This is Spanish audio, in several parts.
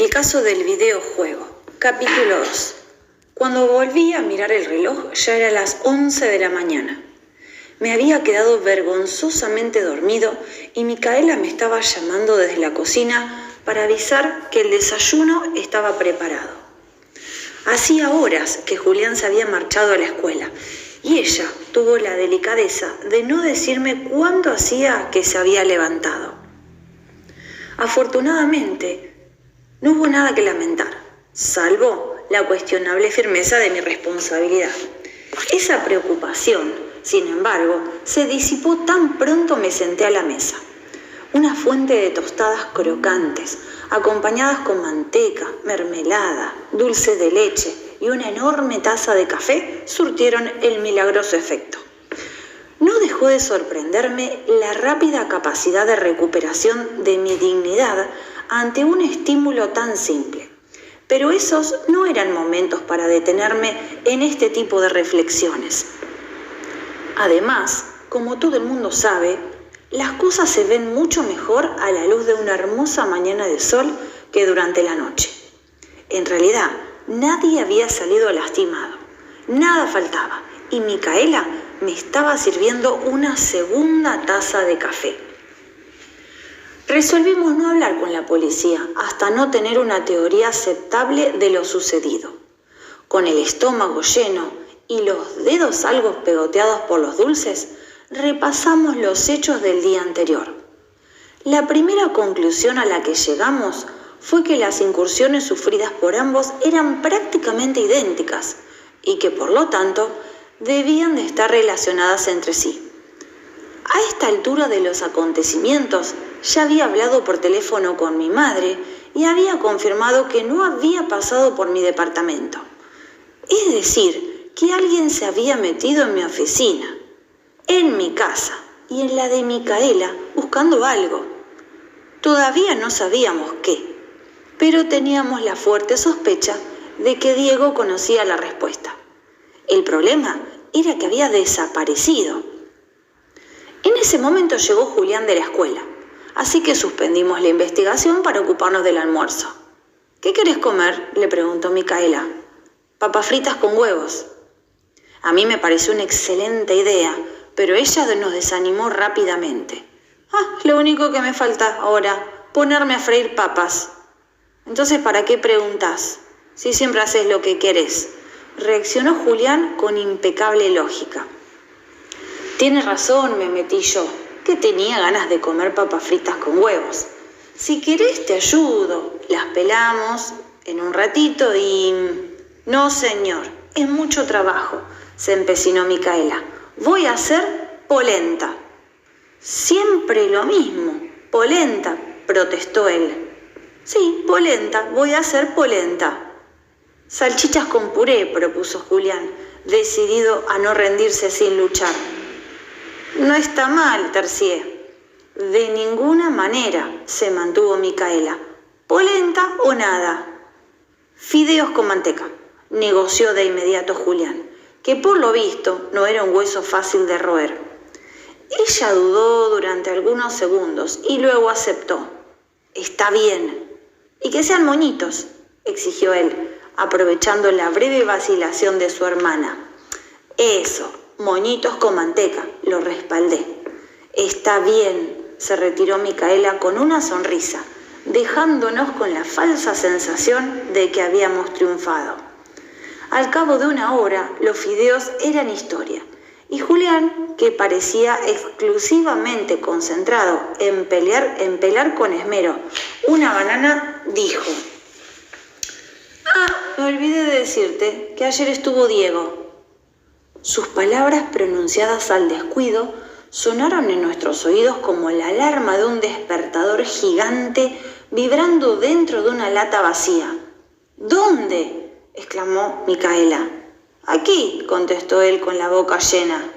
El caso del videojuego. Capítulo 2. Cuando volví a mirar el reloj ya era las 11 de la mañana. Me había quedado vergonzosamente dormido y Micaela me estaba llamando desde la cocina para avisar que el desayuno estaba preparado. Hacía horas que Julián se había marchado a la escuela y ella tuvo la delicadeza de no decirme cuándo hacía que se había levantado. Afortunadamente, no hubo nada que lamentar, salvo la cuestionable firmeza de mi responsabilidad. Esa preocupación, sin embargo, se disipó tan pronto me senté a la mesa. Una fuente de tostadas crocantes, acompañadas con manteca, mermelada, dulce de leche y una enorme taza de café, surtieron el milagroso efecto. No dejó de sorprenderme la rápida capacidad de recuperación de mi dignidad ante un estímulo tan simple. Pero esos no eran momentos para detenerme en este tipo de reflexiones. Además, como todo el mundo sabe, las cosas se ven mucho mejor a la luz de una hermosa mañana de sol que durante la noche. En realidad, nadie había salido lastimado, nada faltaba, y Micaela me estaba sirviendo una segunda taza de café. Resolvimos no hablar con la policía hasta no tener una teoría aceptable de lo sucedido. Con el estómago lleno y los dedos algo pegoteados por los dulces, repasamos los hechos del día anterior. La primera conclusión a la que llegamos fue que las incursiones sufridas por ambos eran prácticamente idénticas y que, por lo tanto, debían de estar relacionadas entre sí. A esta altura de los acontecimientos, ya había hablado por teléfono con mi madre y había confirmado que no había pasado por mi departamento. Es decir, que alguien se había metido en mi oficina, en mi casa y en la de Micaela buscando algo. Todavía no sabíamos qué, pero teníamos la fuerte sospecha de que Diego conocía la respuesta. El problema era que había desaparecido. En ese momento llegó Julián de la escuela, así que suspendimos la investigación para ocuparnos del almuerzo. ¿Qué querés comer?, le preguntó Micaela. Papas fritas con huevos. A mí me pareció una excelente idea, pero ella nos desanimó rápidamente. Lo único que me falta ahora, ponerme a freír papas. Entonces, ¿para qué preguntás? Si siempre haces lo que querés. Reaccionó Julián con impecable lógica. Tiene razón, me metí yo, que tenía ganas de comer papas fritas con huevos. Si querés te ayudo, las pelamos en un ratito y... No, señor, es mucho trabajo, se empecinó Micaela. Voy a hacer polenta. Siempre lo mismo, polenta, protestó él. Sí, polenta, voy a hacer polenta. Salchichas con puré, propuso Julián, decidido a no rendirse sin luchar. No está mal, tercié. De ninguna manera, se mantuvo Micaela. Polenta o nada. Fideos con manteca, negoció de inmediato Julián, que por lo visto no era un hueso fácil de roer. Ella dudó durante algunos segundos y luego aceptó. Está bien. Y que sean moñitos, exigió él, aprovechando la breve vacilación de su hermana. Eso, moñitos con manteca, lo respaldé. Está bien, se retiró Micaela con una sonrisa, dejándonos con la falsa sensación de que habíamos triunfado. Al cabo de una hora, los fideos eran historia, y Julián, que parecía exclusivamente concentrado en pelar con esmero una banana, dijo: me olvidé de decirte que ayer estuvo Diego. Sus palabras, pronunciadas al descuido, sonaron en nuestros oídos como la alarma de un despertador gigante vibrando dentro de una lata vacía. ¿Dónde?, exclamó Micaela. Aquí, contestó él con la boca llena.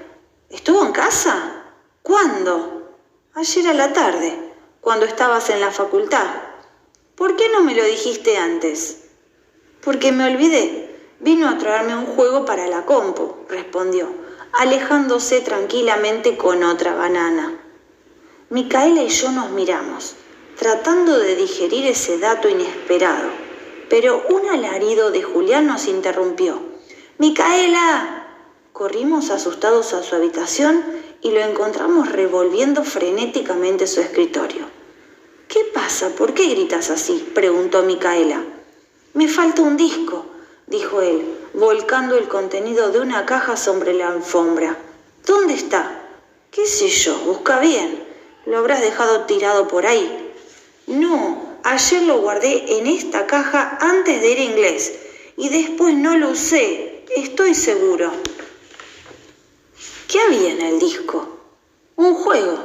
¿Estuvo en casa? ¿Cuándo? Ayer a la tarde, cuando estabas en la facultad. ¿Por qué no me lo dijiste antes? Porque me olvidé. Vino a traerme un juego para la compu, respondió, alejándose tranquilamente con otra banana. Micaela y yo nos miramos. tratando de digerir ese dato inesperado. Pero un alarido de Julián nos interrumpió. ¡Micaela! Corrimos asustados a su habitación y lo encontramos revolviendo frenéticamente su escritorio. ¿Qué pasa? ¿Por qué gritas así?, preguntó Micaela. Me falta un disco, dijo él, volcando el contenido de una caja sobre la alfombra. ¿Dónde está? ¿Qué sé yo? Busca bien. ¿Lo habrás dejado tirado por ahí? No, ayer lo guardé en esta caja antes de ir a inglés y después no lo usé, estoy seguro. ¿Qué había en el disco? Un juego.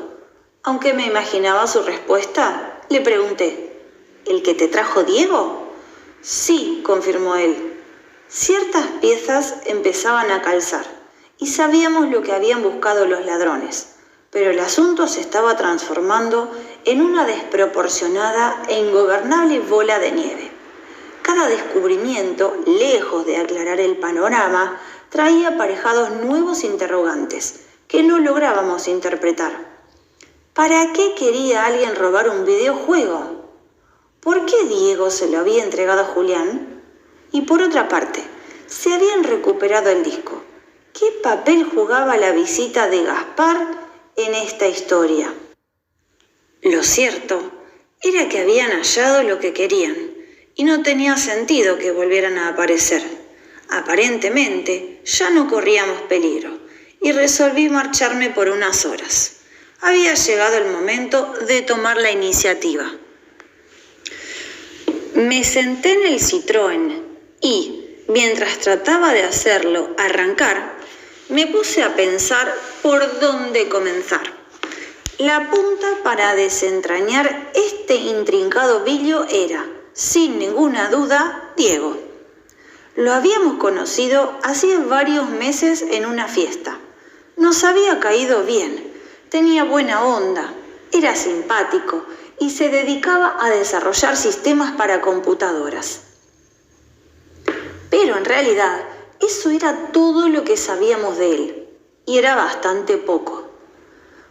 Aunque me imaginaba su respuesta, le pregunté, ¿el que te trajo Diego? Sí, confirmó él. Ciertas piezas empezaban a calzar y sabíamos lo que habían buscado los ladrones, pero el asunto se estaba transformando en una desproporcionada e ingobernable bola de nieve. Cada descubrimiento, lejos de aclarar el panorama, traía aparejados nuevos interrogantes que no lográbamos interpretar. ¿Para qué quería alguien robar un videojuego? ¿Por qué Diego se lo había entregado a Julián? Y por otra parte, se habían recuperado el disco. ¿Qué papel jugaba la visita de Gaspar en esta historia? Lo cierto era que habían hallado lo que querían y no tenía sentido que volvieran a aparecer. Aparentemente ya no corríamos peligro y resolví marcharme por unas horas. Había llegado el momento de tomar la iniciativa. Me senté en el Citroën y, mientras trataba de hacerlo arrancar, me puse a pensar por dónde comenzar. La punta para desentrañar este intrincado billo era, sin ninguna duda, Diego. Lo habíamos conocido hacía varios meses en una fiesta. Nos había caído bien, tenía buena onda, era simpático y se dedicaba a desarrollar sistemas para computadoras. Pero en realidad, eso era todo lo que sabíamos de él, y era bastante poco.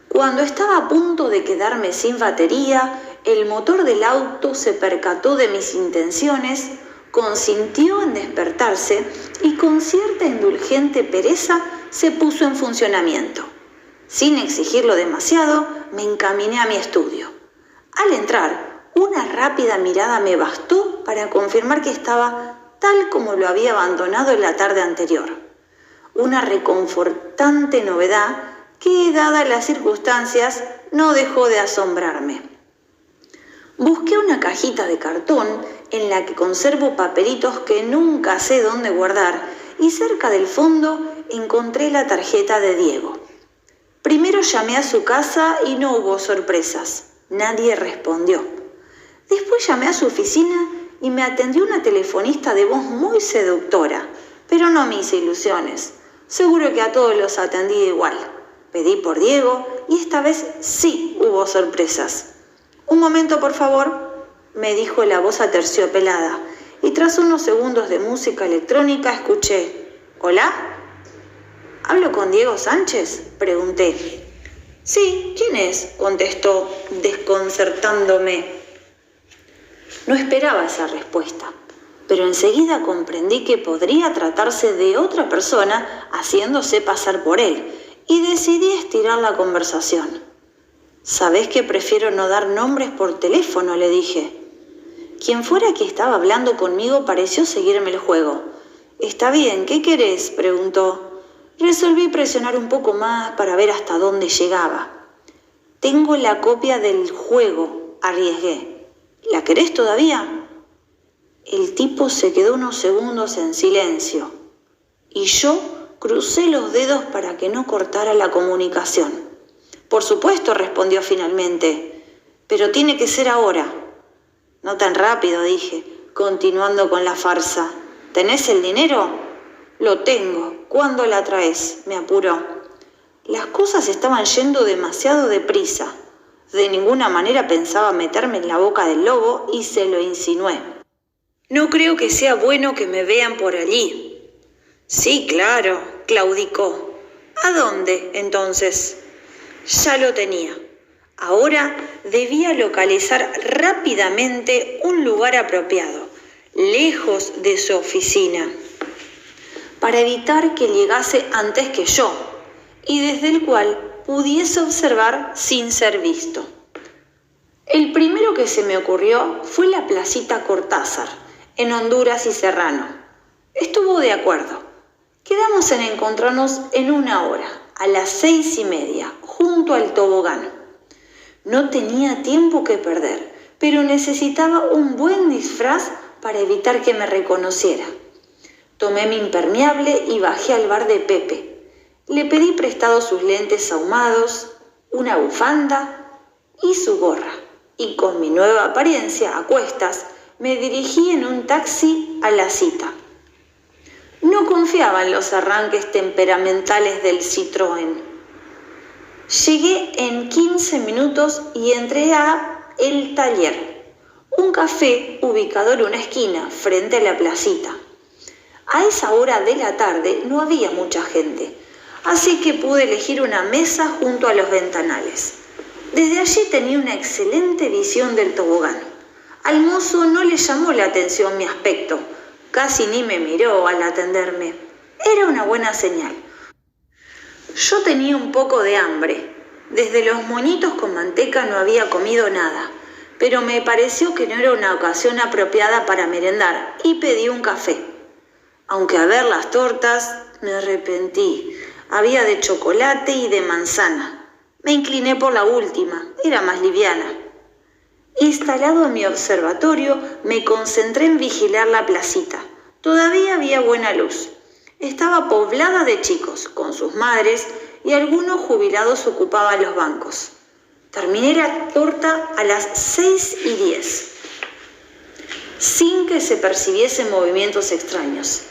Cuando estaba a punto de quedarme sin batería, el motor del auto se percató de mis intenciones, consintió en despertarse y con cierta indulgente pereza se puso en funcionamiento. Sin exigirlo demasiado, me encaminé a mi estudio. Al entrar, una rápida mirada me bastó para confirmar que estaba tal como lo había abandonado la tarde anterior. Una reconfortante novedad que, dadas las circunstancias, no dejó de asombrarme. Busqué una cajita de cartón en la que conservo papelitos que nunca sé dónde guardar y cerca del fondo encontré la tarjeta de Diego. Primero llamé a su casa y no hubo sorpresas. Nadie respondió. Después llamé a su oficina y me atendió una telefonista de voz muy seductora, pero no me hice ilusiones. Seguro que a todos los atendí igual. Pedí por Diego y esta vez sí hubo sorpresas. «Un momento, por favor», me dijo la voz aterciopelada, y tras unos segundos de música electrónica escuché «¿Hola? ¿Hablo con Diego Sánchez?», pregunté. «Sí, ¿quién es?», contestó, desconcertándome. No esperaba esa respuesta, pero enseguida comprendí que podría tratarse de otra persona haciéndose pasar por él, y decidí estirar la conversación. «¿Sabés que prefiero no dar nombres por teléfono?», le dije. Quien fuera que estaba hablando conmigo pareció seguirme el juego. «Está bien, ¿qué querés?», preguntó. Resolví presionar un poco más para ver hasta dónde llegaba. «Tengo la copia del juego», arriesgué. «¿La querés todavía?». El tipo se quedó unos segundos en silencio y yo crucé los dedos para que no cortara la comunicación. «Por supuesto», respondió finalmente, «pero tiene que ser ahora». «No tan rápido», dije, continuando con la farsa. «¿Tenés el dinero?». «Lo tengo. ¿Cuándo la traes?», me apuró. Las cosas estaban yendo demasiado deprisa. De ninguna manera pensaba meterme en la boca del lobo y se lo insinué. «No creo que sea bueno que me vean por allí». «Sí, claro», claudicó. «¿A dónde, entonces?». Ya lo tenía. Ahora debía localizar rápidamente un lugar apropiado, lejos de su oficina, para evitar que llegase antes que yo y desde el cual pudiese observar sin ser visto. El primero que se me ocurrió fue la placita Cortázar, en Honduras y Serrano. Estuvo de acuerdo. Quedamos en encontrarnos en 1 hora, a las 6:30, junto al tobogán. No tenía tiempo que perder, pero necesitaba un buen disfraz para evitar que me reconociera. Tomé mi impermeable y bajé al bar de Pepe. Le pedí prestado sus lentes ahumados, una bufanda y su gorra. Y con mi nueva apariencia a cuestas, me dirigí en un taxi a la cita. No confiaba en los arranques temperamentales del Citroën. Llegué en 15 minutos y entré a El Taller, un café ubicado en una esquina frente a la placita. A esa hora de la tarde no había mucha gente, así que pude elegir una mesa junto a los ventanales. Desde allí tenía una excelente visión del tobogán. Al mozo no le llamó la atención mi aspecto, casi ni me miró al atenderme. Era una buena señal. Yo tenía un poco de hambre. Desde los moñitos con manteca no había comido nada, pero me pareció que no era una ocasión apropiada para merendar y pedí un café. Aunque a ver las tortas, me arrepentí. Había de chocolate y de manzana. Me incliné por la última, era más liviana. Instalado en mi observatorio, me concentré en vigilar la placita. Todavía había buena luz. Estaba poblada de chicos, con sus madres, y algunos jubilados ocupaban los bancos. Terminé la torta a las 6:10, sin que se percibiesen movimientos extraños.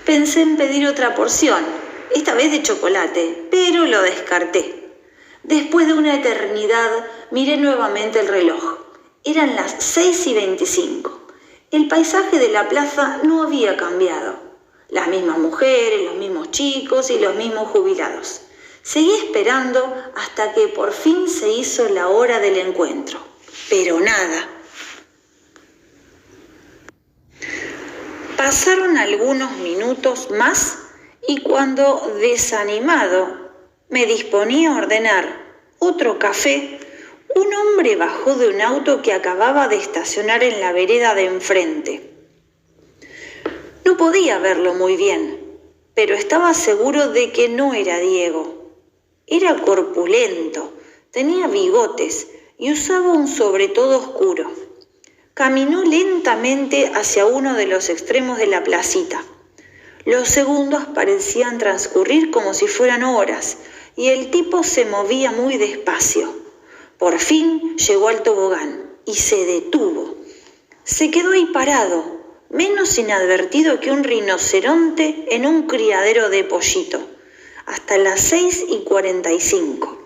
Pensé en pedir otra porción, esta vez de chocolate, pero lo descarté. Después de una eternidad, miré nuevamente el reloj. Eran las 6:25. El paisaje de la plaza no había cambiado. Las mismas mujeres, los mismos chicos y los mismos jubilados. Seguí esperando hasta que por fin se hizo la hora del encuentro. Pero nada. Pasaron algunos minutos más y cuando, desanimado, me disponía a ordenar otro café, un hombre bajó de un auto que acababa de estacionar en la vereda de enfrente. No podía verlo muy bien, pero estaba seguro de que no era Diego. Era corpulento, tenía bigotes y usaba un sobretodo oscuro. Caminó lentamente hacia uno de los extremos de la placita. Los segundos parecían transcurrir como si fueran horas, y el tipo se movía muy despacio. Por fin llegó al tobogán y se detuvo. Se quedó ahí parado, menos inadvertido que un rinoceronte en un criadero de pollito, hasta las 6:45.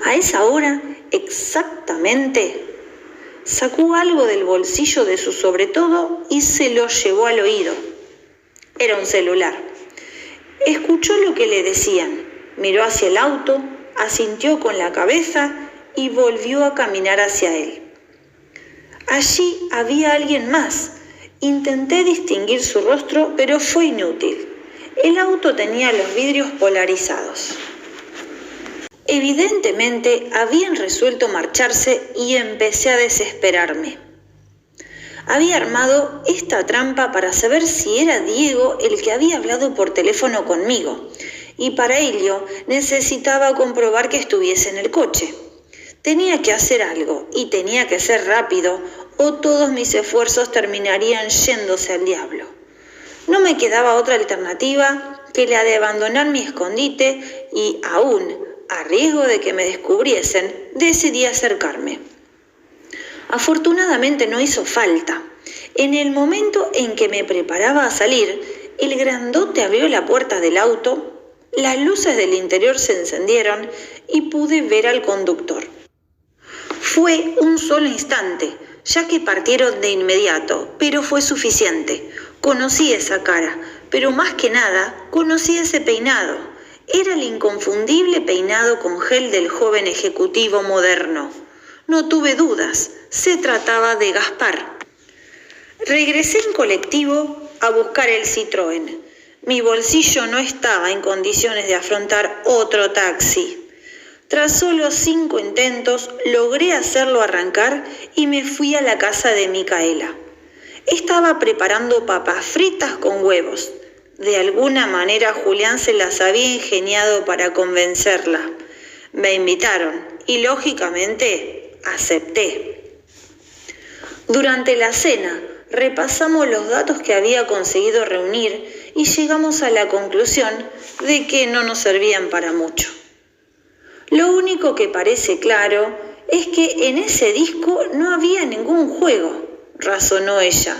A esa hora, exactamente, sacó algo del bolsillo de su sobretodo y se lo llevó al oído. Era un celular. Escuchó lo que le decían, miró hacia el auto, asintió con la cabeza y volvió a caminar hacia él. Allí había alguien más. Intenté distinguir su rostro, pero fue inútil. El auto tenía los vidrios polarizados. Evidentemente habían resuelto marcharse y empecé a desesperarme. Había armado esta trampa para saber si era Diego el que había hablado por teléfono conmigo, y para ello necesitaba comprobar que estuviese en el coche. Tenía que hacer algo y tenía que ser rápido o todos mis esfuerzos terminarían yéndose al diablo. No me quedaba otra alternativa que la de abandonar mi escondite y aún, a riesgo de que me descubriesen, decidí acercarme. Afortunadamente no hizo falta. En el momento en que me preparaba a salir, el grandote abrió la puerta del auto, las luces del interior se encendieron y pude ver al conductor. Fue un solo instante, ya que partieron de inmediato, pero fue suficiente. Conocí esa cara, pero más que nada, conocí ese peinado. Era el inconfundible peinado con gel del joven ejecutivo moderno. No tuve dudas, se trataba de Gaspar. Regresé en colectivo a buscar el Citroën. Mi bolsillo no estaba en condiciones de afrontar otro taxi. Tras solo 5 intentos, logré hacerlo arrancar y me fui a la casa de Micaela. Estaba preparando papas fritas con huevos. De alguna manera Julián se las había ingeniado para convencerla. Me invitaron y lógicamente acepté. Durante la cena repasamos los datos que había conseguido reunir y llegamos a la conclusión de que no nos servían para mucho. Lo único que parece claro es que en ese disco no había ningún juego, razonó ella.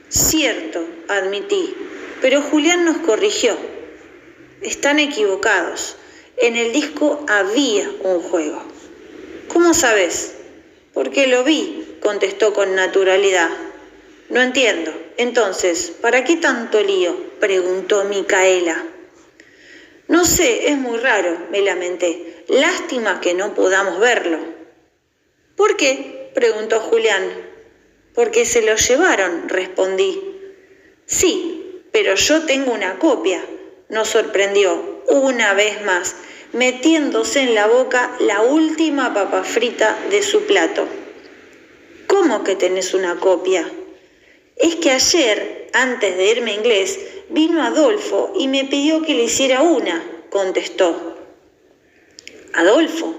Cierto, admití, pero Julián nos corrigió. Están equivocados. En el disco había un juego. ¿Cómo sabes? Porque lo vi, contestó con naturalidad. No entiendo. Entonces, ¿para qué tanto lío?, preguntó Micaela. No sé, es muy raro, me lamenté. Lástima que no podamos verlo. ¿Por qué?, preguntó Julián. Porque se lo llevaron, respondí. Sí, pero yo tengo una copia, nos sorprendió una vez más, metiéndose en la boca la última papa frita de su plato. ¿Cómo que tenés una copia? Es que ayer, antes de irme a inglés, vino Adolfo y me pidió que le hiciera una, contestó. ¿Adolfo?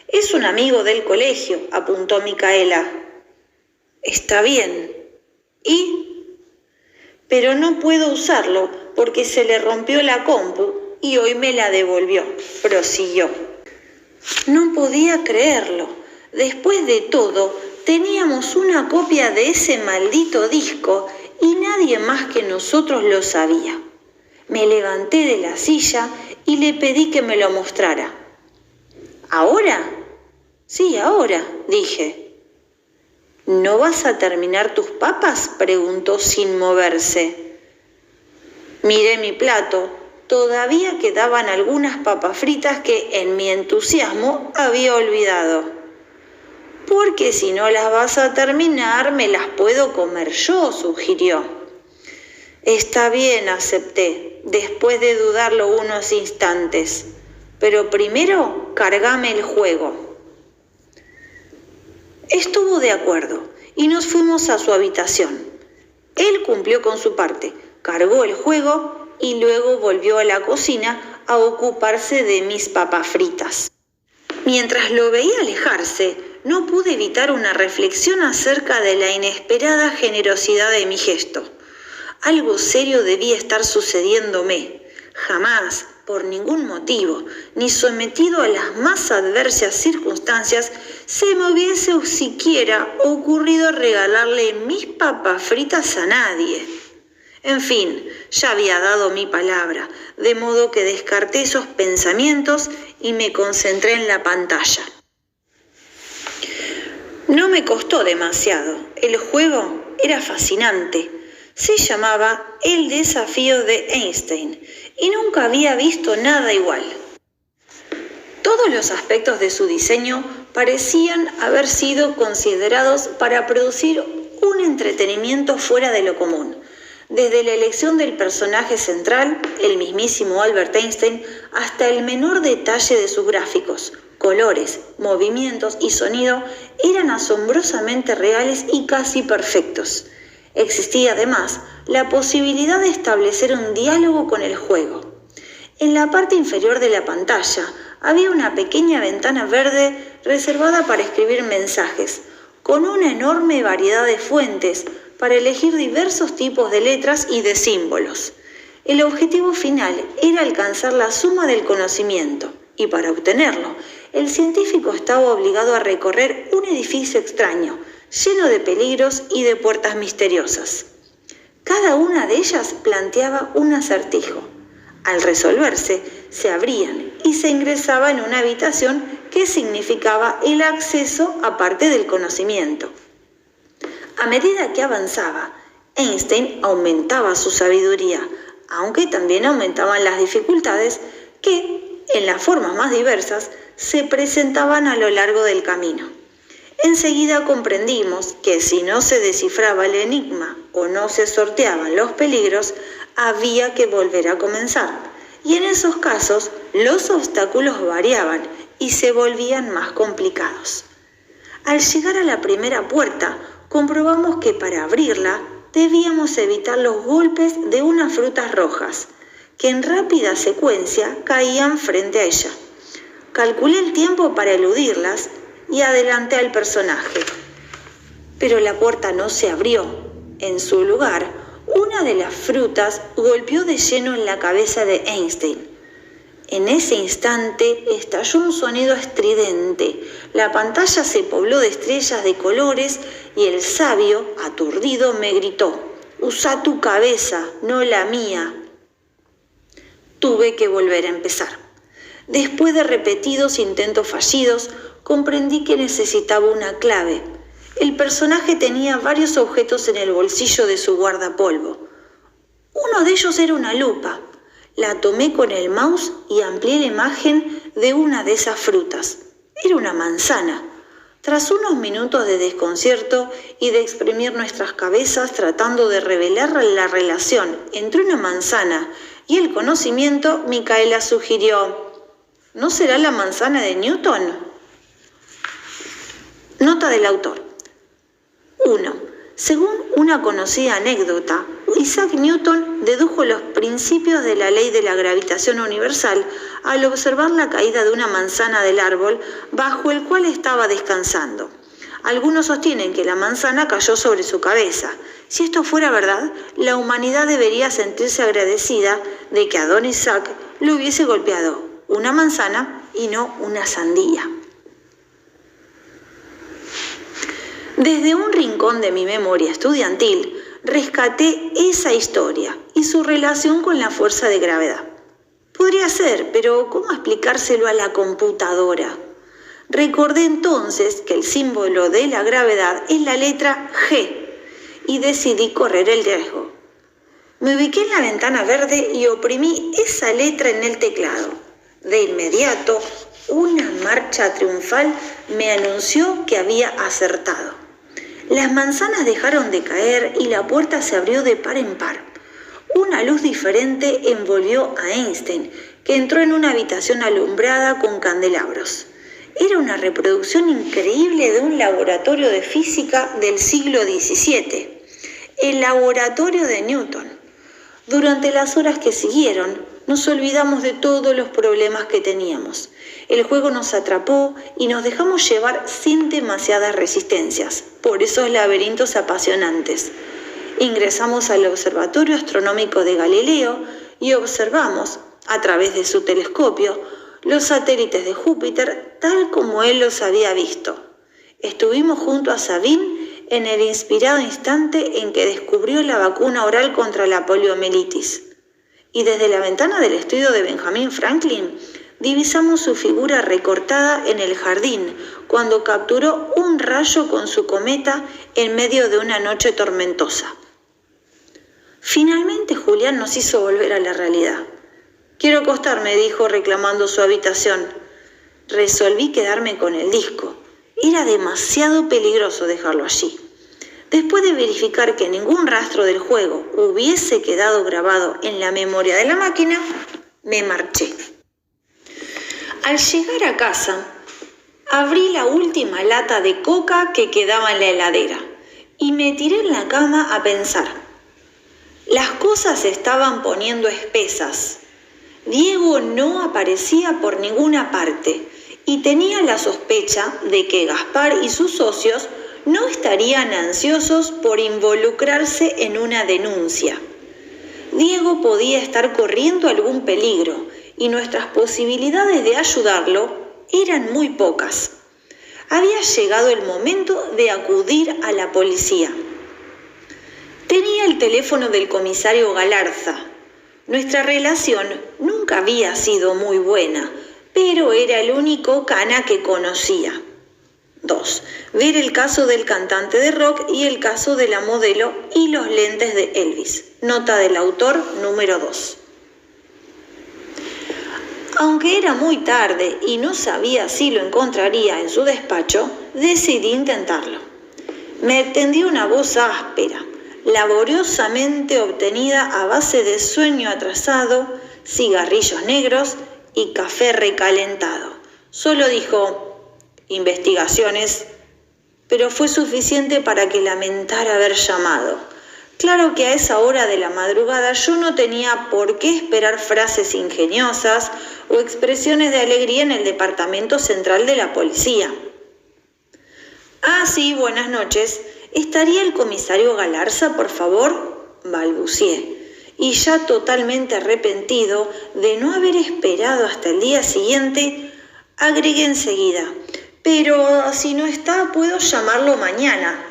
Es un amigo del colegio, apuntó Micaela. Está bien. ¿Y? Pero no puedo usarlo porque se le rompió la compu y hoy me la devolvió, prosiguió. No podía creerlo. Después de todo, teníamos una copia de ese maldito disco y nadie más que nosotros lo sabía. Me levanté de la silla y le pedí que me lo mostrara. ¿Ahora? Sí, ahora, dije. ¿No vas a terminar tus papas?, preguntó sin moverse. Miré mi plato. Todavía quedaban algunas papas fritas que en mi entusiasmo había olvidado. Porque si no las vas a terminar, me las puedo comer yo, sugirió. Está bien, acepté, después de dudarlo unos instantes. Pero primero, cargame el juego. Estuvo de acuerdo y nos fuimos a su habitación. Él cumplió con su parte, cargó el juego y luego volvió a la cocina a ocuparse de mis papas fritas. Mientras lo veía alejarse, no pude evitar una reflexión acerca de la inesperada generosidad de mi gesto. Algo serio debía estar sucediéndome. Jamás, por ningún motivo, ni sometido a las más adversas circunstancias, se me hubiese siquiera ocurrido regalarle mis papas fritas a nadie. En fin, ya había dado mi palabra, de modo que descarté esos pensamientos y me concentré en la pantalla. No me costó demasiado. El juego era fascinante. Se llamaba El desafío de Einstein y nunca había visto nada igual. Todos los aspectos de su diseño parecían haber sido considerados para producir un entretenimiento fuera de lo común. Desde la elección del personaje central, el mismísimo Albert Einstein, hasta el menor detalle de sus gráficos, colores, movimientos y sonido eran asombrosamente reales y casi perfectos. Existía además la posibilidad de establecer un diálogo con el juego. En la parte inferior de la pantalla había una pequeña ventana verde reservada para escribir mensajes, con una enorme variedad de fuentes para elegir diversos tipos de letras y de símbolos. El objetivo final era alcanzar la suma del conocimiento, y para obtenerlo, el científico estaba obligado a recorrer un edificio extraño, lleno de peligros y de puertas misteriosas. Cada una de ellas planteaba un acertijo. Al resolverse, se abrían y se ingresaba en una habitación que significaba el acceso a parte del conocimiento. A medida que avanzaba, Einstein aumentaba su sabiduría, aunque también aumentaban las dificultades que, en las formas más diversas, se presentaban a lo largo del camino. Enseguida comprendimos que si no se descifraba el enigma o no se sorteaban los peligros, había que volver a comenzar. Y en esos casos, los obstáculos variaban y se volvían más complicados. Al llegar a la primera puerta, comprobamos que para abrirla debíamos evitar los golpes de unas frutas rojas, que en rápida secuencia caían frente a ella. Calculé el tiempo para eludirlas y adelanté al personaje. Pero la puerta no se abrió. En su lugar, una de las frutas golpeó de lleno en la cabeza de Einstein. En ese instante estalló un sonido estridente. La pantalla se pobló de estrellas de colores y el sabio, aturdido, me gritó: «Usa tu cabeza, no la mía». Tuve que volver a empezar. Después de repetidos intentos fallidos, comprendí que necesitaba una clave. El personaje tenía varios objetos en el bolsillo de su guardapolvo. Uno de ellos era una lupa. La tomé con el mouse y amplié la imagen de una de esas frutas. Era una manzana. Tras unos minutos de desconcierto y de exprimir nuestras cabezas tratando de revelar la relación entre una manzana y el conocimiento, Micaela sugirió: ¿no será la manzana de Newton? Nota del autor. 1. Según una conocida anécdota, Isaac Newton dedujo los principios de la ley de la gravitación universal al observar la caída de una manzana del árbol bajo el cual estaba descansando. Algunos sostienen que la manzana cayó sobre su cabeza. Si esto fuera verdad, la humanidad debería sentirse agradecida de que a don Isaac le hubiese golpeado una manzana y no una sandía. Desde un rincón de mi memoria estudiantil, rescaté esa historia y su relación con la fuerza de gravedad. Podría ser, pero ¿cómo explicárselo a la computadora? Recordé entonces que el símbolo de la gravedad es la letra G y decidí correr el riesgo. Me ubiqué en la ventana verde y oprimí esa letra en el teclado. De inmediato, una marcha triunfal me anunció que había acertado. Las manzanas dejaron de caer y la puerta se abrió de par en par. Una luz diferente envolvió a Einstein, que entró en una habitación alumbrada con candelabros. Era una reproducción increíble de un laboratorio de física del siglo XVII, el laboratorio de Newton. Durante las horas que siguieron, nos olvidamos de todos los problemas que teníamos. El juego nos atrapó y nos dejamos llevar sin demasiadas resistencias, por esos laberintos apasionantes. Ingresamos al Observatorio Astronómico de Galileo y observamos, a través de su telescopio, los satélites de Júpiter tal como él los había visto. Estuvimos junto a Sabine en el inspirado instante en que descubrió la vacuna oral contra la poliomielitis. Y desde la ventana del estudio de Benjamin Franklin, divisamos su figura recortada en el jardín cuando capturó un rayo con su cometa en medio de una noche tormentosa. Finalmente Julián nos hizo volver a la realidad. «Quiero acostarme», dijo reclamando su habitación. Resolví quedarme con el disco. Era demasiado peligroso dejarlo allí. Después de verificar que ningún rastro del juego hubiese quedado grabado en la memoria de la máquina, me marché. Al llegar a casa, abrí la última lata de coca que quedaba en la heladera y me tiré en la cama a pensar. Las cosas se estaban poniendo espesas. Diego no aparecía por ninguna parte y tenía la sospecha de que Gaspar y sus socios no estarían ansiosos por involucrarse en una denuncia. Diego podía estar corriendo algún peligro y nuestras posibilidades de ayudarlo eran muy pocas. Había llegado el momento de acudir a la policía. Tenía el teléfono del comisario Galarza. Nuestra relación nunca había sido muy buena, pero era el único cana que conocía. 2. Ver el caso del cantante de rock y el caso de la modelo y los lentes de Elvis. Nota del autor número 2. Aunque era muy tarde y no sabía si lo encontraría en su despacho, decidí intentarlo. Me tendió una voz áspera, laboriosamente obtenida a base de sueño atrasado, cigarrillos negros y café recalentado. Solo dijo: investigaciones, pero fue suficiente para que lamentara haber llamado. Claro que a esa hora de la madrugada yo no tenía por qué esperar frases ingeniosas o expresiones de alegría en el departamento central de la policía. Ah, sí, buenas noches. ¿Estaría el comisario Galarza, por favor?, balbucié, y ya totalmente arrepentido de no haber esperado hasta el día siguiente, agregué enseguida: pero si no está, puedo llamarlo mañana.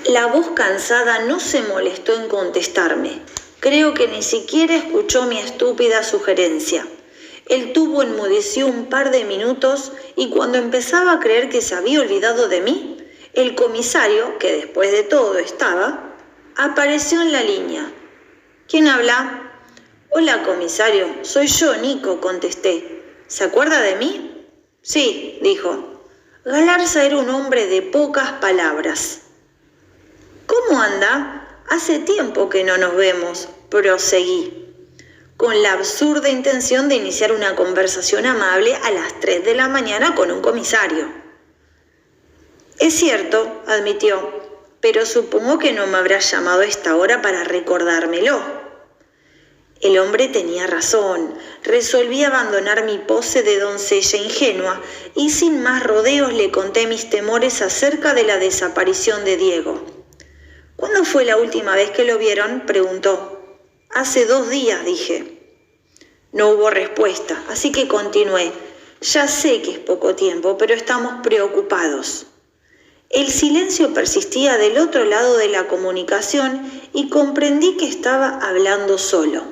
La voz cansada no se molestó en contestarme. Creo que ni siquiera escuchó mi estúpida sugerencia. El tubo enmudeció un par de minutos y cuando empezaba a creer que se había olvidado de mí, el comisario, que después de todo estaba, apareció en la línea. ¿Quién habla? Hola, comisario, soy yo, Nico, contesté. ¿Se acuerda de mí? Sí, dijo. Galarza era un hombre de pocas palabras. ¿Cómo anda? Hace tiempo que no nos vemos, proseguí, con la absurda intención de iniciar una conversación amable a las 3 de la mañana con un comisario. Es cierto, admitió, pero supongo que no me habrá llamado a esta hora para recordármelo. El hombre tenía razón. Resolví abandonar mi pose de doncella ingenua y sin más rodeos le conté mis temores acerca de la desaparición de Diego. ¿Cuándo fue la última vez que lo vieron?, preguntó. Hace 2 días, dije. No hubo respuesta, así que continué. Ya sé que es poco tiempo, pero estamos preocupados. El silencio persistía del otro lado de la comunicación y comprendí que estaba hablando solo.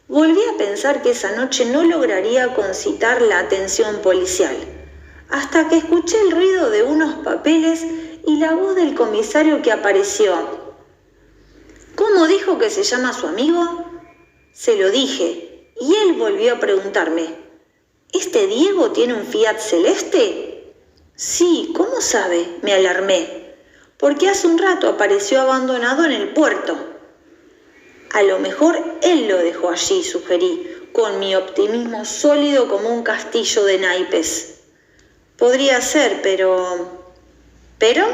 Volví a pensar que esa noche no lograría concitar la atención policial, hasta que escuché el ruido de unos papeles y la voz del comisario que apareció. ¿Cómo dijo que se llama su amigo? Se lo dije, y él volvió a preguntarme: ¿este Diego tiene un Fiat celeste? Sí, ¿cómo sabe?, me alarmé. Porque hace un rato apareció abandonado en el puerto. A lo mejor él lo dejó allí, sugerí, con mi optimismo sólido como un castillo de naipes. Podría ser, pero... ¿Pero?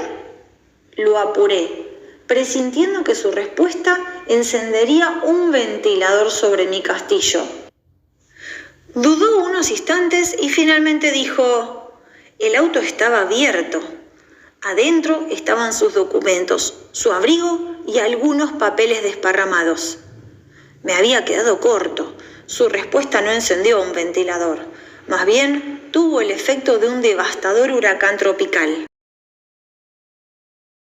Lo apuré, presintiendo que su respuesta encendería un ventilador sobre mi castillo. Dudó unos instantes y finalmente dijo: el auto estaba abierto. Adentro estaban sus documentos, su abrigo y algunos papeles desparramados. Me había quedado corto. Su respuesta no encendió un ventilador. Más bien, tuvo el efecto de un devastador huracán tropical.